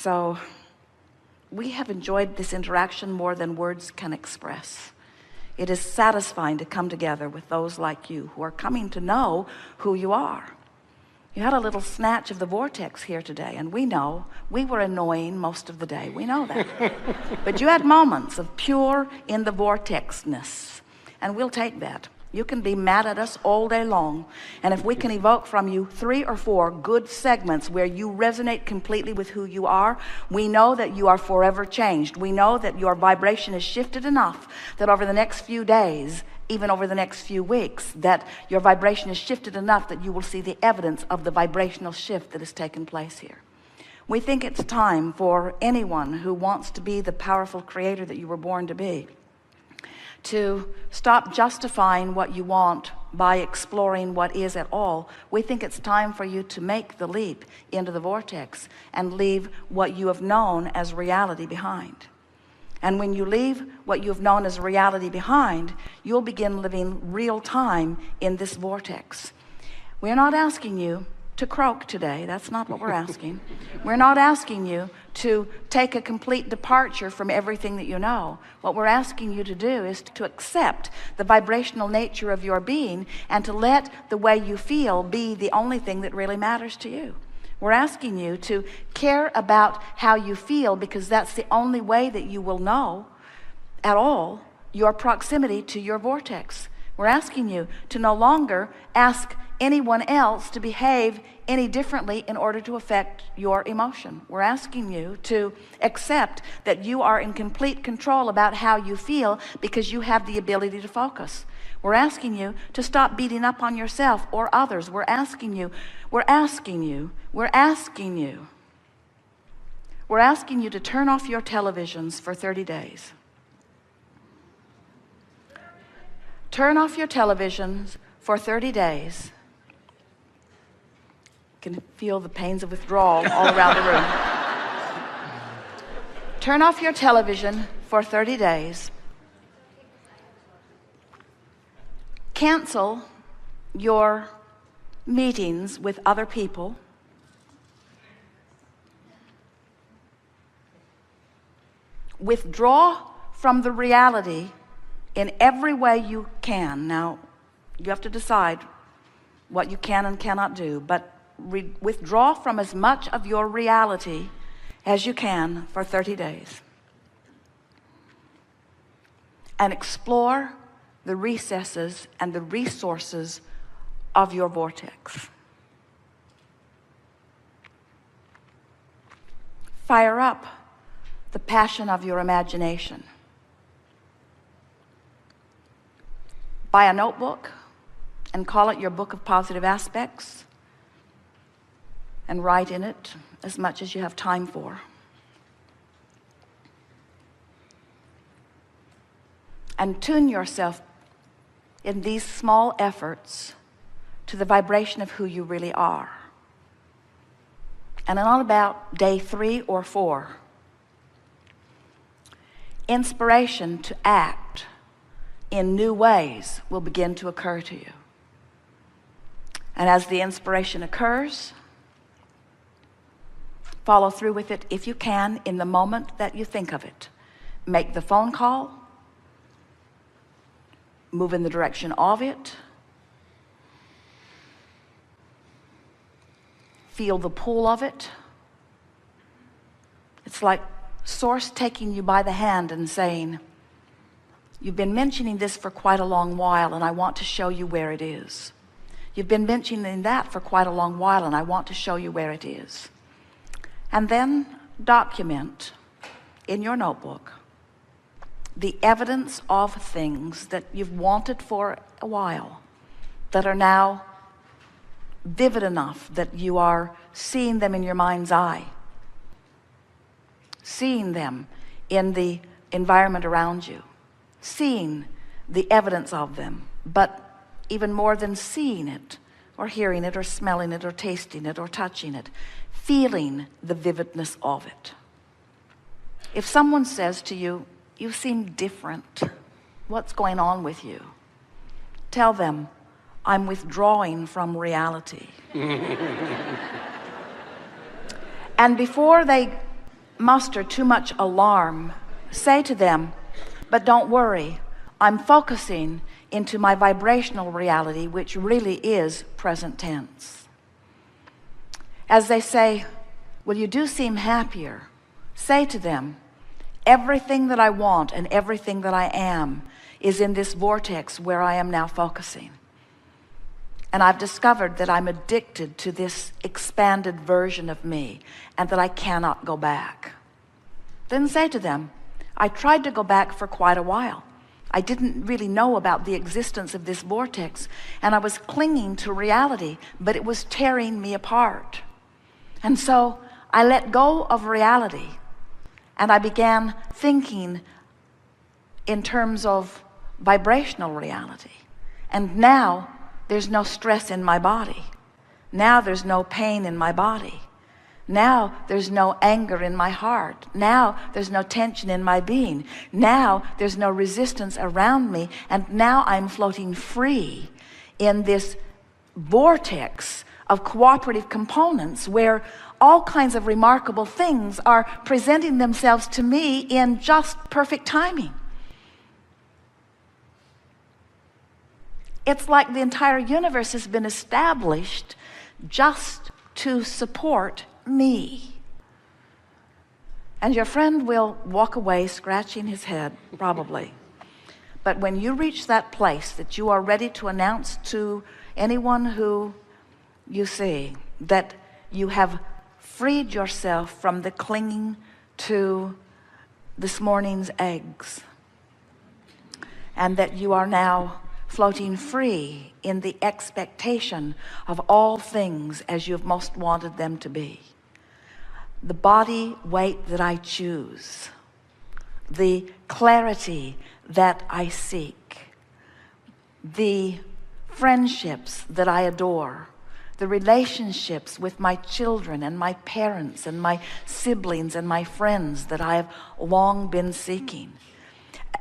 So we have enjoyed this interaction more than words can express. It is satisfying to come together with those like you who are coming to know who you are. You had a little snatch of the vortex here today, and we know we were annoying most of the day. We know that. But you had moments of pure in the vortexness, and we'll take that. You can be mad at us all day long, and if we can evoke from you 3 or 4 good segments where you resonate completely with who you are, we know that you are forever changed. We know that your vibration is shifted enough that over the next few days, even over the next few weeks, that your vibration is shifted enough that you will see the evidence of the vibrational shift that has taken place here. We think it's time for anyone who wants to be the powerful creator that you were born to be to stop justifying what you want by exploring what is at all. We think it's time for you to make the leap into the vortex and leave what you have known as reality behind. And when you leave what you've known as reality behind, you'll begin living real time in this vortex. We're not asking you to croak today. That's not what we're asking. We're not asking you to take a complete departure from everything that you know. What we're asking you to do is to accept the vibrational nature of your being and to let the way you feel be the only thing that really matters to you. We're asking you to care about how you feel, because that's the only way that you will know at all your proximity to your vortex. We're asking you to no longer ask anyone else to behave any differently in order to affect your emotion. We're asking you to accept that you are in complete control about how you feel because you have the ability to focus. We're asking you to stop beating up on yourself or others. We're asking you to turn off your televisions for 30 days. Turn off your televisions for 30 days. You can feel the pains of withdrawal all around the room. Turn off your television for 30 days. Cancel your meetings with other people. Withdraw from the reality in every way you can. Now, you have to decide what you can and cannot do, but withdraw from as much of your reality as you can for 30 days. And explore the recesses and the resources of your vortex. Fire up the passion of your imagination. Buy a notebook and call it your book of positive aspects, and write in it as much as you have time for. And tune yourself in these small efforts to the vibration of who you really are. And on about day 3 or 4, inspiration to act in new ways will begin to occur to you. And as the inspiration occurs, follow through with it if you can in the moment that you think of it. Make the phone call, move in the direction of it, feel the pull of it. It's like Source taking you by the hand and saying, you've been mentioning this for quite a long while, and I want to show you where it is. You've been mentioning that for quite a long while, and I want to show you where it is. And then document in your notebook the evidence of things that you've wanted for a while that are now vivid enough that you are seeing them in your mind's eye, seeing them in the environment around you, seeing the evidence of them, but even more than seeing it or hearing it or smelling it or tasting it or touching it, feeling the vividness of it. If someone says to you, you seem different, what's going on with you? Tell them, I'm withdrawing from reality. And before they muster too much alarm, say to them, but don't worry, I'm focusing into my vibrational reality, which really is present tense. As they say, well, you do seem happier, say to them, everything that I want and everything that I am is in this vortex where I am now focusing. And I've discovered that I'm addicted to this expanded version of me and that I cannot go back. Then say to them, I tried to go back for quite a while. I didn't really know about the existence of this vortex, and I was clinging to reality, but it was tearing me apart. And so I let go of reality, and I began thinking in terms of vibrational reality. And now there's no stress in my body. Now there's no pain in my body. Now there's no anger in my heart. Now there's no tension in my being. Now there's no resistance around me. And now I'm floating free in this vortex of cooperative components where all kinds of remarkable things are presenting themselves to me in just perfect timing. It's like the entire universe has been established just to support me. And your friend will walk away scratching his head, probably. But when you reach that place that you are ready to announce to anyone who you see that you have freed yourself from the clinging to this morning's eggs, and that you are now floating free in the expectation of all things as you've most wanted them to be. The body weight that I choose, the clarity that I seek, the friendships that I adore, the relationships with my children and my parents and my siblings and my friends that I have long been seeking.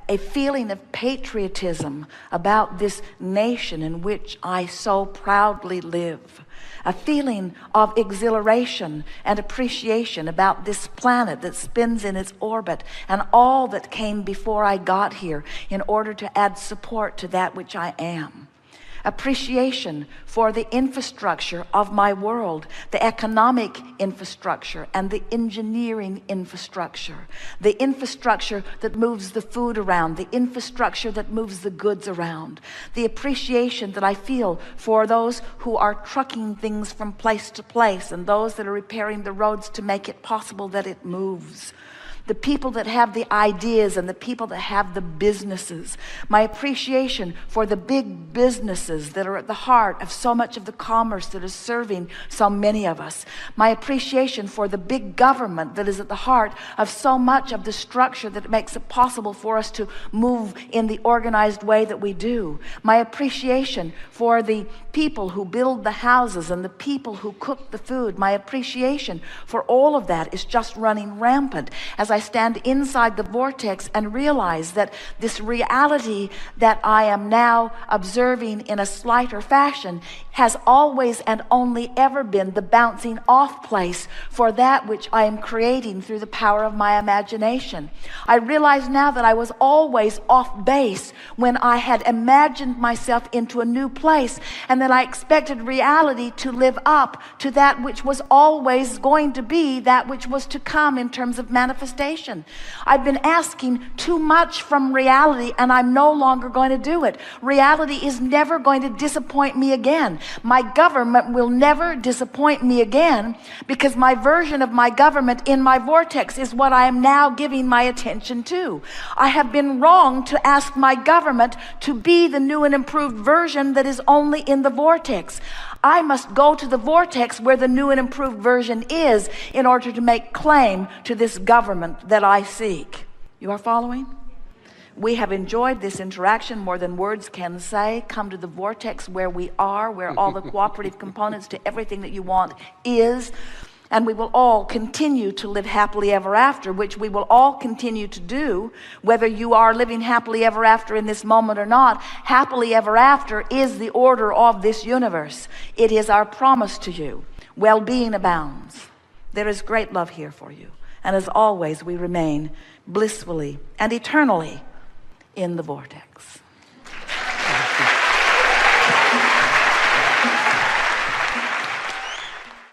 A feeling of patriotism about this nation in which I so proudly live. A feeling of exhilaration and appreciation about this planet that spins in its orbit and all that came before I got here in order to add support to that which I am. Appreciation for the infrastructure of my world, the economic infrastructure and the engineering infrastructure, the infrastructure that moves the food around, the infrastructure that moves the goods around, the appreciation that I feel for those who are trucking things from place to place and those that are repairing the roads to make it possible that it moves. The people that have the ideas and the people that have the businesses. My appreciation for the big businesses that are at the heart of so much of the commerce that is serving so many of us. My appreciation for the big government that is at the heart of so much of the structure that makes it possible for us to move in the organized way that we do. My appreciation for the people who build the houses and the people who cook the food. My appreciation for all of that is just running rampant as I stand inside the vortex and realize that this reality that I am now observing in a slighter fashion has always and only ever been the bouncing off place for that which I am creating through the power of my imagination. I realize now that I was always off base when I had imagined myself into a new place, and that I expected reality to live up to that which was always going to be that which was to come in terms of manifestation. I've been asking too much from reality, and I'm no longer going to do it. Reality is never going to disappoint me again. My government will never disappoint me again, because my version of my government in my vortex is what I am now giving my attention to. I have been wrong to ask my government to be the new and improved version that is only in the vortex. I must go to the vortex where the new and improved version is in order to make claim to this government that I seek. You are following? We have enjoyed this interaction more than words can say. Come to the vortex where we are, where all the cooperative components to everything that you want is. And we will all continue to live happily ever after, which we will all continue to do, whether you are living happily ever after in this moment or not. Happily ever after is the order of this universe. It is our promise to you. Well-being abounds. There is great love here for you. And as always, we remain blissfully and eternally in the vortex.